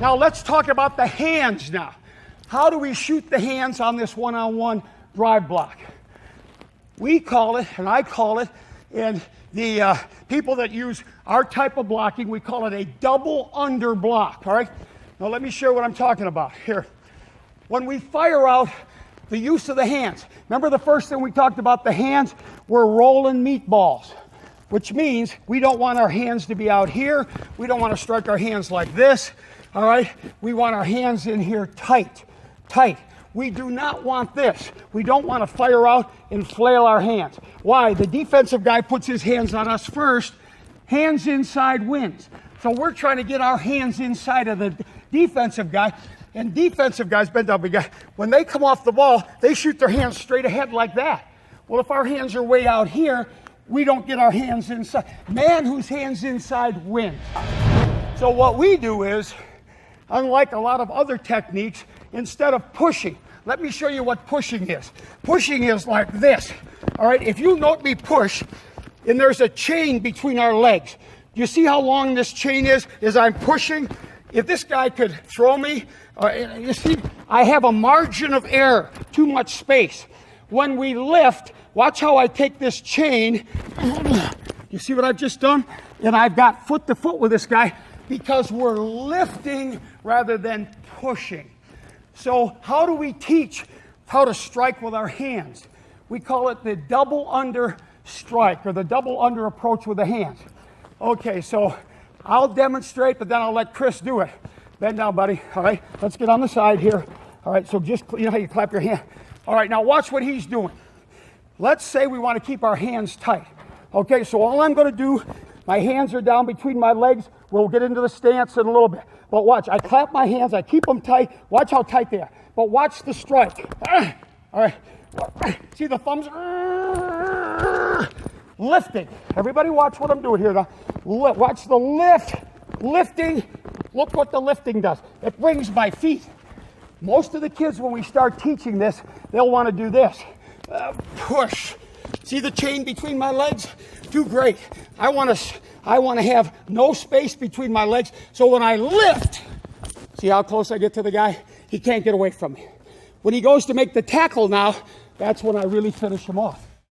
Now let's talk about the hands now. How do we shoot the hands on this one-on-one drive block? We call it, and I call it, and the people that use our type of blocking, we call it a double under block, all right? Now let me show you what I'm talking about here. When we fire out the use of the hands, remember the first thing we talked about, the hands, we're rolling meatballs, which means we don't want our hands to be out here. We don't want to strike our hands like this, all right? We want our hands in here tight, tight. We do not want this. We don't want to fire out and flail our hands. Why? The defensive guy puts his hands on us first. Hands inside wins. So we're trying to get our hands inside of the defensive guy. And defensive guys, bend down, big guy, when they come off the ball, they shoot their hands straight ahead like that. Well, if our hands are way out here, we don't get our hands inside. Man whose hands inside wins. So what we do is, unlike a lot of other techniques, instead of pushing, let me show you what pushing is. Pushing is like this. All right, if you note me push, and there's a chain between our legs. You see how long this chain is as I'm pushing? If this guy could throw me, you see, I have a margin of error, too much space. When we lift, watch how I take this chain. You see what I've just done? And I've got foot to foot with this guy because we're lifting rather than pushing. So how do we teach how to strike with our hands? We call it the double under strike or the double under approach with the hands. Okay, so I'll demonstrate, but then I'll let Chris do it. Bend down, buddy. All right, let's get on the side here. All right, so just, you know how you clap your hand? All right, now watch what he's doing. Let's say we want to keep our hands tight. Okay, so all I'm going to do, my hands are down between my legs. We'll get into the stance in a little bit. But watch, I clap my hands, I keep them tight. Watch how tight they are. But watch the strike. All right, see the thumbs? Lifting. Everybody watch what I'm doing here now. Watch the lift. Lifting. Look what the lifting does. It brings my feet. Most of the kids, when we start teaching this, they'll want to do this. Push. See the chain between my legs? Do great. I want to have no space between my legs. So when I lift, see how close I get to the guy? He can't get away from me. When he goes to make the tackle now, that's when I really finish him off.